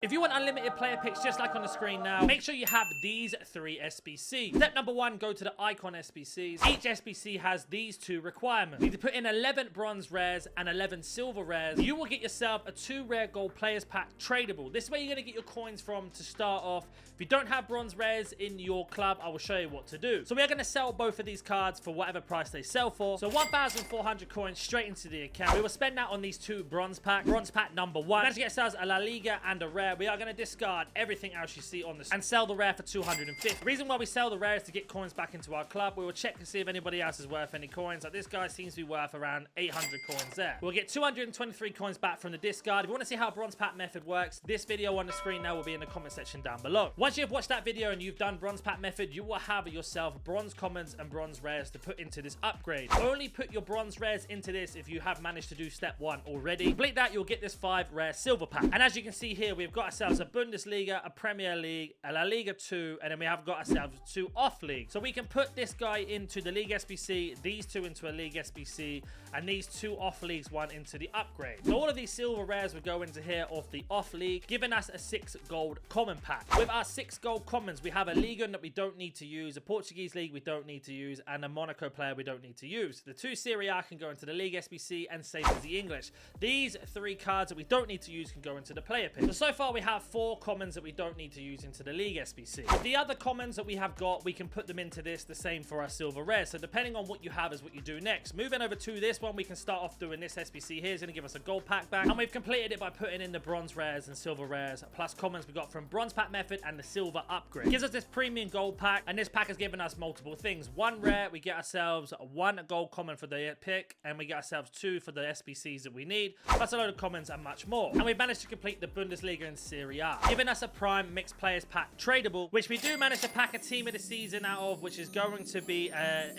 If you want unlimited player picks just like on the screen now, make sure you have these 3 SBCs. Step number 1, go to the icon SBCs. Each SBC has these 2 requirements. You need to put in 11 bronze rares and 11 silver rares. You will get yourself a 2 rare gold players pack tradable. This is where you're going to get your coins from to start off. If you don't have bronze rares in your club, I will show you what to do. So we are going to sell both of these cards for whatever price they sell for. So 1,400 coins straight into the account. We will spend that on these 2 bronze packs. Bronze pack number 1. Manage to get ourselves a La Liga and a rare. We are going to discard everything else you see on this and sell the rare for 250. The reason why we sell the rare is to get coins back into our club. We will check to see if anybody else is worth any coins. Like this guy seems to be worth around 800 coins there. We'll get 223 coins back from the discard. If you want to see how bronze pack method works, this video on the screen now will be in the comment section down below. Once you've watched that video and you've done bronze pack method, you will have yourself bronze commons and bronze rares to put into this upgrade. Only put your bronze rares into this if you have managed to do step 1 already. Complete that, you'll get this 5 rare silver pack. And as you can see here, we've got ourselves a Bundesliga, a Premier League, a La Liga 2, and then we have got ourselves 2 off league. So we can put this guy into the League SBC, these 2 into a League SBC, and these 2 off leagues, 1 into the upgrade. So all of these silver rares will go into here off the off league, giving us a 6 gold common pack. With our 6 gold commons, we have a Liga that we don't need to use, a Portuguese league we don't need to use, and a Monaco player we don't need to use. The 2 Serie A can go into the League SBC, and same as the English. These 3 cards that we don't need to use can go into the player pick. So far we have 4 commons that we don't need to use into the League SBC. With the other commons that we have got, we can put them into this, the same for our silver rares. So depending on what you have is what you do next. Moving over to this one, we can start off doing this SBC here. Is going to give us a gold pack back, and we've completed it by putting in the bronze rares and silver rares plus commons we got from bronze pack method and the silver upgrade. Gives us this premium gold pack, and this pack has given us multiple things. 1 rare, we get ourselves 1 gold common for the pick, and we get ourselves 2 for the SBCs that we need, plus a load of commons and much more. And we've managed to complete the Bundesliga and Serie A, giving us a prime mixed players pack tradable, which we do manage to pack a team of the season out of, which is going to be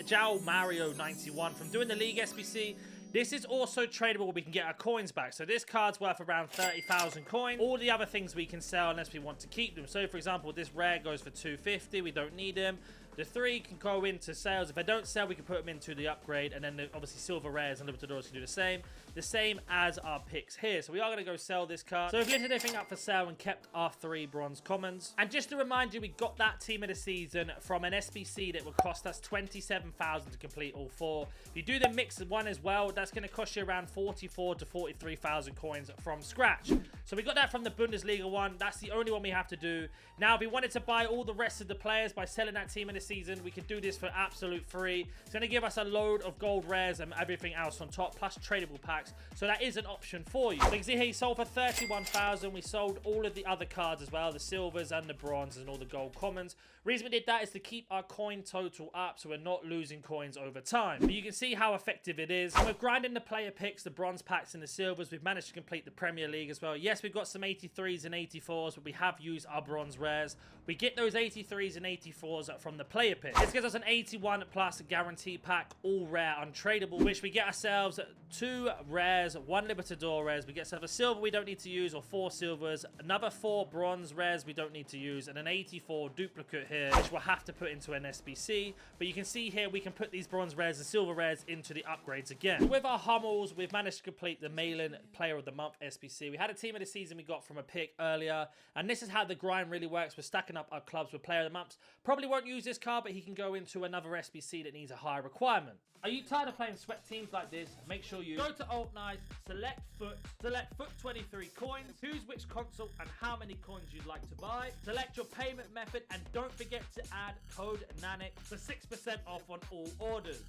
João Mario 91 from doing the League SBC. This is also tradable. We can get our coins back. So this card's worth around 30,000 coins. All the other things we can sell unless we want to keep them. So for example, this rare goes for 250. We don't need them. The 3 can go into sales. If I don't sell, we can put them into the upgrade. And then obviously silver rares and Libertadores can do the same. The same as our picks here. So we are going to go sell this card. So we've lifted everything up for sale and kept our 3 bronze commons. And just to remind you, we got that team of the season from an SBC that would cost us 27,000 to complete all 4. If you do the mixed one as well, that's going to cost you around 44 to 43,000 coins from scratch. So we got that from the Bundesliga one. That's the only one we have to do. Now, if we wanted to buy all the rest of the players by selling that team of the season, we could do this for absolute free. It's going to give us a load of gold rares and everything else on top, plus tradable packs. So that is an option for you. So you can see here, he sold for 31,000. We sold all of the other cards as well, the silvers and the bronzes and all the gold commons. Reason we did that is to keep our coin total up so we're not losing coins over time. But you can see how effective it is. And we're grinding the player picks, the bronze packs and the silvers. We've managed to complete the Premier League as well. Yes, we've got some 83s and 84s, but we have used our bronze rares. We get those 83s and 84s from the player pick. This gives us an 81 plus guarantee pack, all rare, untradeable, which we get ourselves 2 rares, 1 Libertadores. We get ourselves a silver we don't need to use, or 4 silvers, another 4 bronze rares we don't need to use, and an 84 duplicate here, which we'll have to put into an SBC. But you can see here, we can put these bronze rares and silver rares into the upgrades again. With our Hummels, we've managed to complete the Malin Player of the Month SBC. We had a team of the season we got from a pick earlier, and this is how the grind really works. We're stacking up our clubs with Player of the Months. Probably won't use this card, but he can go into another SBC that needs a higher requirement. Are you tired of playing sweat teams like this? Make sure you go to Alt Nice, select foot 23 coins, choose which console and how many coins you'd like to buy, select your payment method, and don't forget to add code NANIC for 6% off on all orders.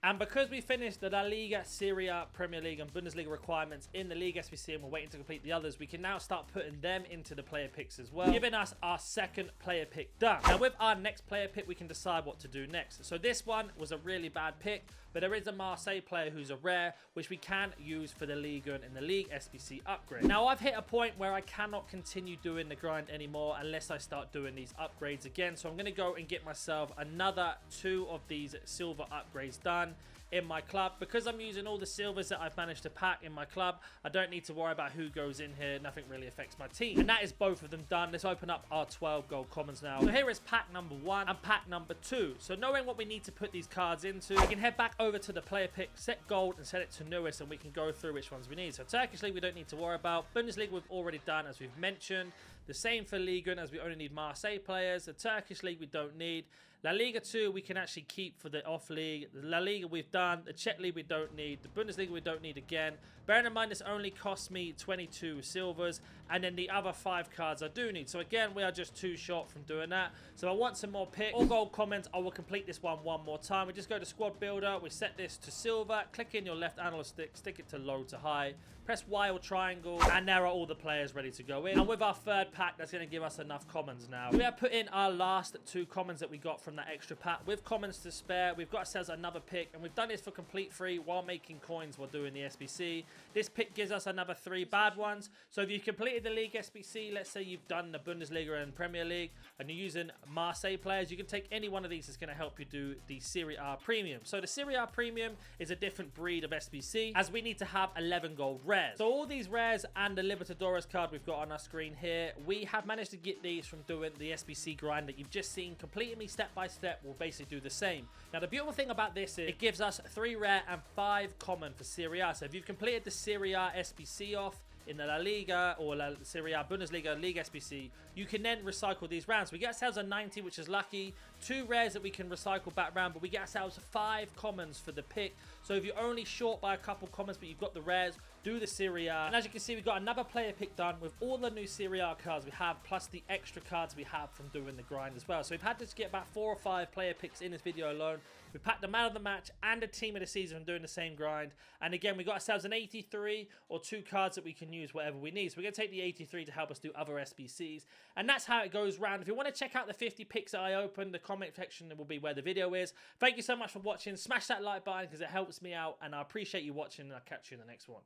And because we finished the La Liga, Serie A, Premier League and Bundesliga requirements in the League SBC and we're waiting to complete the others, we can now start putting them into the player picks as well, giving us our 2nd player pick done. Now with our next player pick, we can decide what to do next. So this one was a really bad pick, but there is a Marseille player who's a rare, which we can use for the Liga and the League SBC upgrade. Now I've hit a point where I cannot continue doing the grind anymore unless I start doing these upgrades again. So I'm going to go and get myself another 2 of these silver upgrades done. in my club. Because I'm using all the silvers that I've managed to pack in my club, I don't need to worry about who goes in here. Nothing really affects my team. And that is both of them done. Let's open up our 12 gold commons now. So here is pack number 1 and pack number 2. So knowing what we need to put these cards into, we can head back over to the player pick, set gold and set it to newest, and we can go through which ones we need. So Turkish League we don't need to worry about. Bundesliga we've already done, as we've mentioned. The same for Liga, as we only need Marseille players. The Turkish League we don't need. La Liga 2 we can actually keep for the off league. The La Liga we've done. The Czech League we don't need. The Bundesliga we don't need again. Bearing in mind this only costs me 22 silvers, and then the other 5 cards I do need. So again, we are just 2 short from doing that. So I want some more picks. All gold comments. I will complete this one more time. We just go to squad builder. We set this to silver. Click in your left analog stick. Stick it to low to high. Press Y or triangle, and there are all the players ready to go in. And with our third pack, that's going to give us enough commons now. We have put in our last 2 commons that we got from that extra pack. With commons to spare, we've got ourselves another pick, and we've done this for complete free while making coins while doing the SBC. This pick gives us another 3 bad ones. So if you've completed the League SBC, let's say you've done the Bundesliga and Premier League, and you're using Marseille players, you can take any one of these that's going to help you do the Serie A Premium. So the Serie A Premium is a different breed of SBC, as we need to have 11 gold rares. So all these rares and the Libertadores card we've got on our screen here, we have managed to get these from doing the SBC grind that you've just seen. Completing me step by step will basically do the same. Now the beautiful thing about this is it gives us 3 rare and 5 common for Serie A. So if you've completed the Serie A SBC off in the La Liga or La Serie A Bundesliga League SBC, you can then recycle these rounds. We get ourselves a 90, which is lucky, 2 rares that we can recycle back round, but we get ourselves 5 commons for the pick. So if you're only short by a couple commons, but you've got the rares, do the Serie A. And as you can see, we've got another player pick done with all the new Serie A cards we have, plus the extra cards we have from doing the grind as well. So we've had to get about 4 or 5 player picks in this video alone. We packed the man of the match and a team of the season from doing the same grind. And again, we got ourselves an 83 or 2 cards that we can use whatever we need. So we're going to take the 83 to help us do other SBCs. And that's how it goes round. If you want to check out the 50 picks that I opened, the comment section will be where the video is. Thank you so much for watching. Smash that like button because it helps me out. And I appreciate you watching. And I'll catch you in the next one.